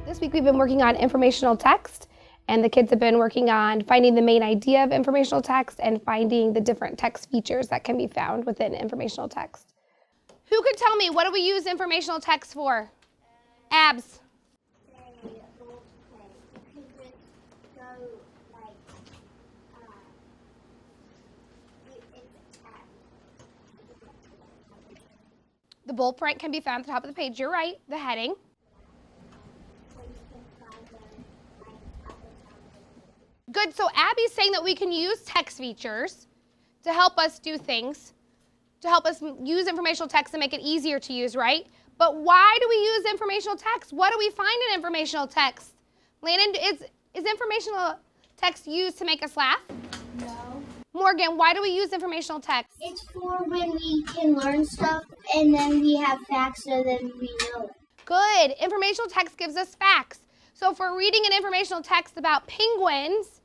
This week we've been working on informational text, and the kids have been working on finding the main idea of informational text and finding the different text features that can be found within informational text. Who could tell me, what do we use informational text for? Abs. The bold print can be found at the top of the page. You're right, the heading. Good, so Abby's saying that we can use text features to help us do things, to help us use informational text and make it easier to use, right? But why do we use informational text? What do we find in informational text? Landon, is informational text used to make us laugh? No. Morgan, why do we use informational text? It's for when we can learn stuff and then we have facts so then we know it. Good. Informational text gives us facts. So if we're reading an informational text about penguins,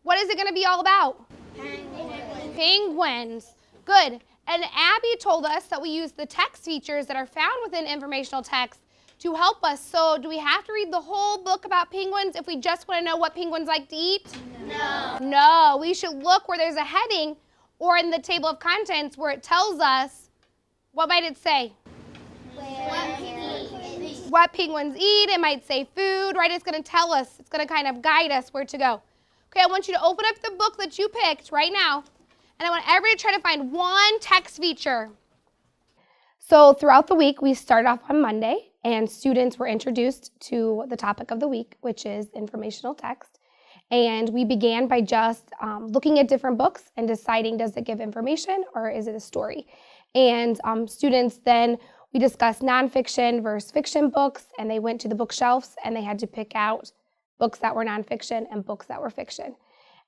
what is it going to be all about? Penguins. Penguins. Good. And Abby told us that we use the text features that are found within informational text to help us. So do we have to read the whole book about penguins if we just want to know what penguins like to eat? No. No. We should look where there's a heading or in the table of contents where it tells us, what might it say? What penguins eat. It might say food, right? It's going to tell us. It's going to kind of guide us where to go. Okay, I want you to open up the book that you picked right now, and I want everybody to try to find one text feature. So throughout the week, we started off on Monday, and students were introduced to the topic of the week, which is informational text. And we began by just looking at different books and deciding, does it give information or is it a story? And students then, we discussed nonfiction versus fiction books, and they went to the bookshelves and they had to pick out books that were nonfiction and books that were fiction. And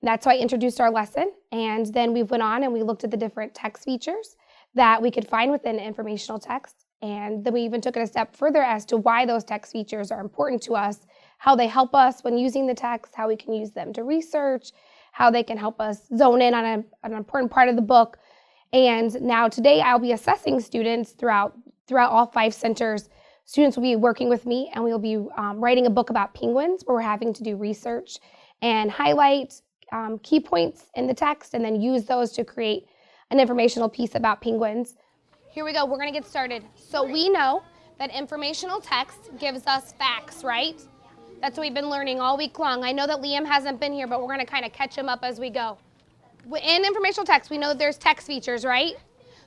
that's how I introduced our lesson. And then we went on and we looked at the different text features that we could find within informational text. And then we even took it a step further as to why those text features are important to us, how they help us when using the text, how we can use them to research, how they can help us zone in on an important part of the book. And now today I'll be assessing students throughout all 5 centers. Students will be working with me, and we'll be writing a book about penguins where we're having to do research and highlight key points in the text and then use those to create an informational piece about penguins. Here we go, we're gonna get started. So we know that informational text gives us facts, right? That's what we've been learning all week long. I know that Liam hasn't been here, but we're gonna kind of catch him up as we go. In informational text, we know that there's text features, right?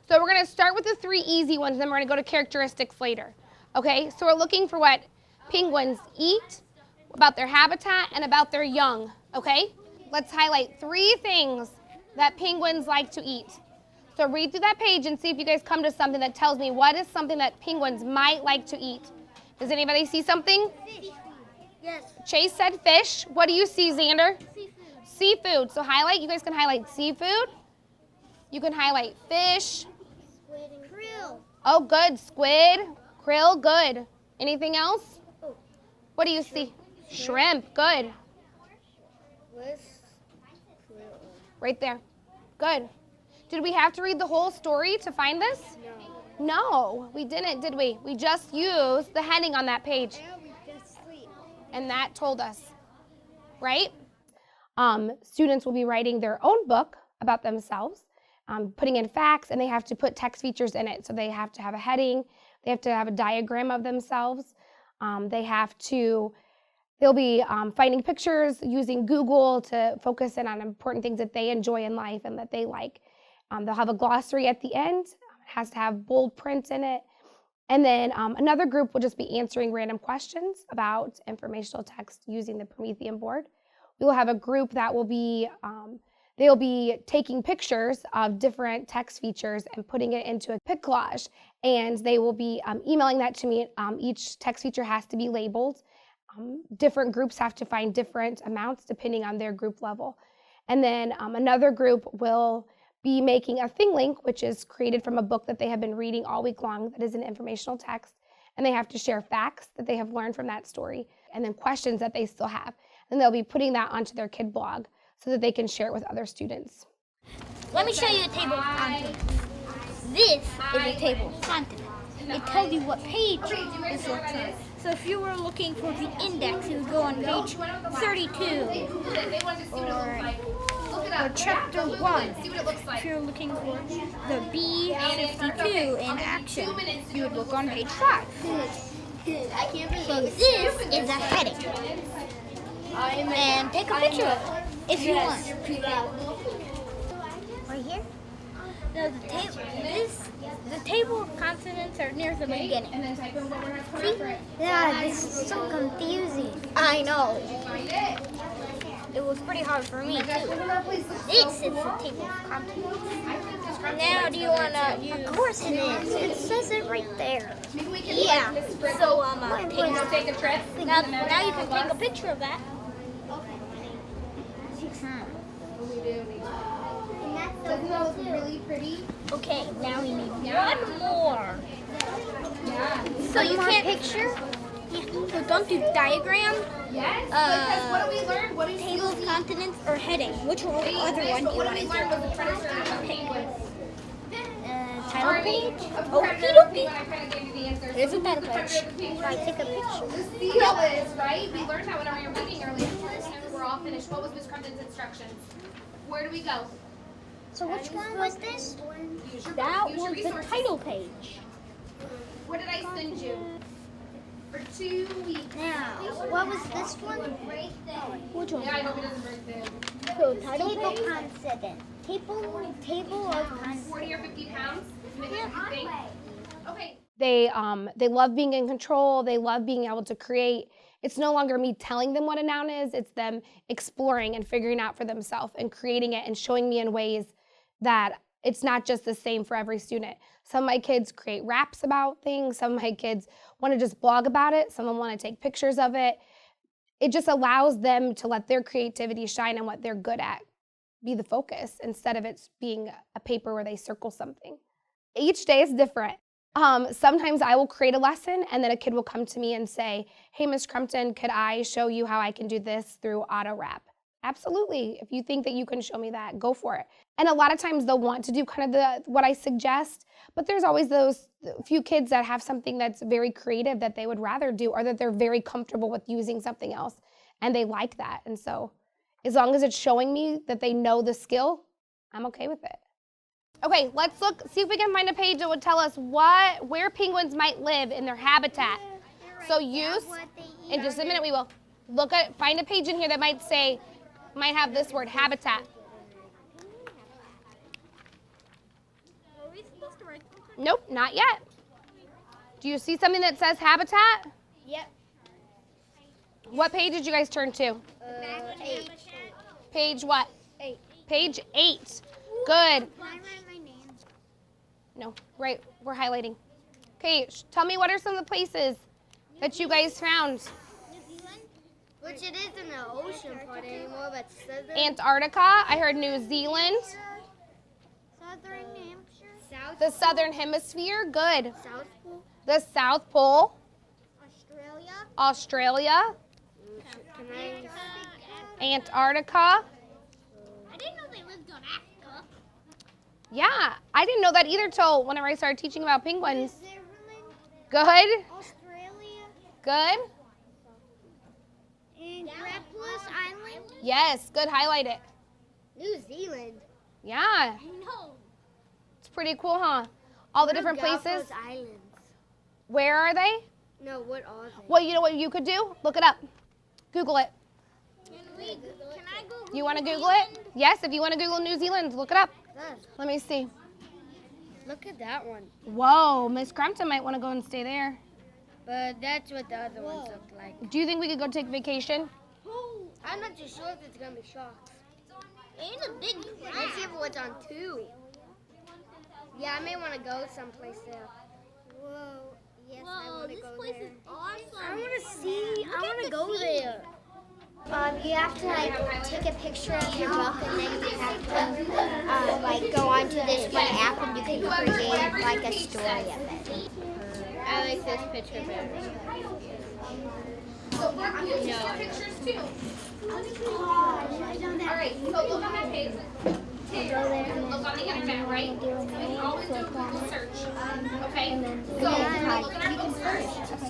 So we're gonna start with the 3 easy ones, then we're gonna go to characteristics later. Okay, so we're looking for what penguins eat, about their habitat, and about their young, okay? Let's highlight 3 things that penguins like to eat. So read through that page and see if you guys come to something that tells me what is something that penguins might like to eat. Does anybody see something? Fish. Yes. Chase said fish. What do you see, Xander? Seafood. Seafood. So highlight, you guys can highlight seafood. You can highlight fish. Squid and krill. Oh, good. Squid, krill, good. Anything else? Oh. What do you see? Shrimp, good. Right there. Good. Did we have to read the whole story to find this? No, we didn't, did we? We just used the heading on that page. And that told us, right? Students will be writing their own book about themselves, putting in facts, and they have to put text features in it. So they have to have a heading, they have to have a diagram of themselves, they'll be finding pictures, using Google to focus in on important things that they enjoy in life and that they like. They'll have a glossary at the end, it has to have bold print in it. And then another group will just be answering random questions about informational text using the Promethean board. We will have a group that will be, they'll be taking pictures of different text features and putting it into a pic collage. And they will be emailing that to me. Each text feature has to be labeled. Different groups have to find different amounts depending on their group level. And then another group will be making a thing link, which is created from a book that they have been reading all week long that is an informational text. And they have to share facts that they have learned from that story and then questions that they still have. And they'll be putting that onto their kid blog so that they can share it with other students. Let me show you the table of contents. This is a table of contents. it tells you what page this looks on. So if you were looking for the index, it would go on page 32 or chapter 1. If you're looking for the B-52 in action, you would look on page 5. So this is a heading. And take a picture of it if you want. Right here? No, the table of consonants are near the beginning. See? Yeah, this is so confusing. I know. It was pretty hard for me too. This is the table of consonants. Now, do you wanna use? Of course it is. It says it right there. Yeah. So Take a trip. now you can take a picture of that. Doesn't that look really pretty? Okay, now we need one more. Yeah. So you can't picture? Yeah. So don't do diagram, Yes. Because what do we learn? What do you table of consonants, or heading. Which other one do you What want did to we learn was do? the predator and the penguin. Title page. Oh, Okie I kind of gave you the answer. Here's a title The page. predator, the penguin. Right, take a picture. The seal is, right? We learned that when we were reading earlier. And we're all finished. What was Miss Crompton's instructions? Where do we go? So which one was this? Use your That use your was the resources. title page. What did I send you? For 2 weeks. Now, what was this one? Which one? Yeah, I hope it doesn't break the So title Table page. consonant. Table of consonant. 40 or 50 pounds. Okay. They love being in control. They love being able to create. It's no longer me telling them what a noun is. It's them exploring and figuring out for themselves and creating it and showing me in ways that it's not just the same for every student. Some of my kids create raps about things. Some of my kids want to just blog about it. Some of them want to take pictures of it. It just allows them to let their creativity shine and what they're good at be the focus instead of it being a paper where they circle something. Each day is different. Sometimes I will create a lesson and then a kid will come to me and say, hey, Miss Crompton, could I show you how I can do this through auto wrap? Absolutely. If you think that you can show me that, go for it. And a lot of times they'll want to do kind of what I suggest, but there's always those few kids that have something that's very creative that they would rather do, or that they're very comfortable with using something else and they like that. And so as long as it's showing me that they know the skill, I'm okay with it. Okay, let's look, see if we can find a page that would tell us where penguins might live in their habitat. So use, in just a minute we will, find a page in here that might have this word, habitat. Nope, not yet. Do you see something that says habitat? Yep. What page did you guys turn to? 8. Page what? 8. Page 8. Good. Can I write my name? No, right, we're highlighting. Okay, tell me what are some of the places that you guys found? New Zealand? Which it isn't an ocean part anymore, but southern. Antarctica, I heard New Zealand. Southern Hampshire. South. The Southern Hemisphere, good. South Pole. The South Pole, Australia. Australia, Can I? Antarctica. I didn't know they lived on Africa. Yeah, I didn't know that either till whenever I started teaching about penguins. Switzerland. Good, Australia. good. And Grapples Island. Yes, good, highlight it. New Zealand. Yeah, I know. it's pretty cool, huh? All the different places. Islands. Where are they? No, what are they? Well, you know what you could do? Look it up. Google it. Can I go? You want to Google it? Yes, if you want to Google New Zealand, look it up. Good. Let me see. Look at that one. Whoa, Miss Crompton might want to go and stay there. But that's what the other ones look like. Do you think we could go take vacation? I'm not too sure if it's gonna be sharks. Ain't a big Let's see if it's on 2. Yeah, I may want to go someplace there. Whoa. Yes, I Whoa, want to this go place there. is awesome. I want to see. I want to go there. You have to like take a picture of your book and then you have to like go onto this one app and you can create like a story of it. I like this picture better. So we're using more pictures too. All right, so look on that page. We'll go there and Look on the internet, right? do a We can always do a Google search. Okay? and then So, yeah, look at our Google search.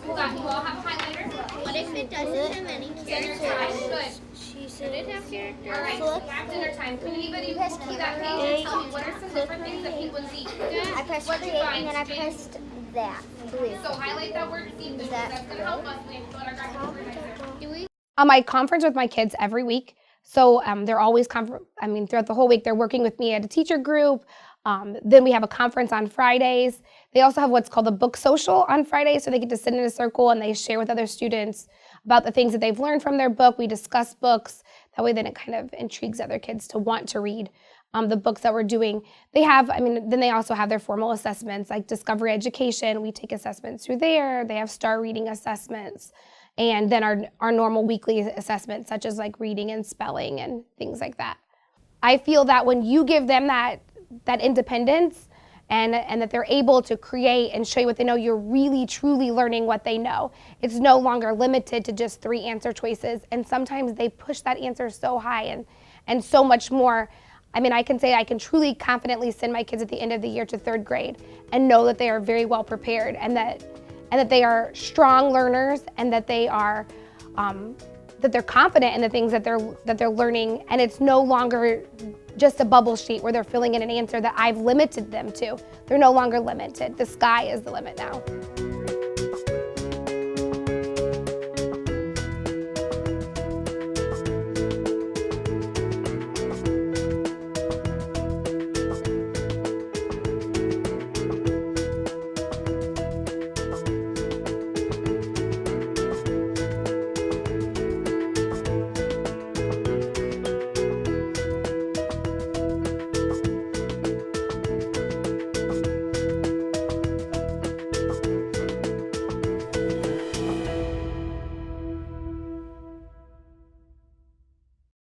You all have a highlighter? What if it doesn't have any Dinner time. Good. She said it have characters. All right, so we have dinner time. Can anybody see that page and tell me what are some different things that penguins eat? I pressed What'd you create find, and then I James? pressed that blue. So highlight that word seafood. That's going to help us. We have to go to our graphic organizer. I conference with my kids every week. So they're always, throughout the whole week, they're working with me at a teacher group. Then we have a conference on Fridays. They also have what's called a book social on Fridays, so they get to sit in a circle and they share with other students about the things that they've learned from their book. We discuss books. That way then it kind of intrigues other kids to want to read the books that we're doing. They have, then they also have their formal assessments like Discovery Education. We take assessments through there. They have star reading assessments. And then our normal weekly assessments, such as like reading and spelling and things like that. I feel that when you give them that independence and that they're able to create and show you what they know, you're really, truly learning what they know. It's no longer limited to just 3 answer choices. And sometimes they push that answer so high and so much more. I can say I can truly confidently send my kids at the end of the year to 3rd grade and know that they are very well prepared and that they are strong learners and that they are that they're confident in the things that they're learning, and it's no longer just a bubble sheet where they're filling in an answer that I've limited them to. They're no longer limited. The sky is the limit now.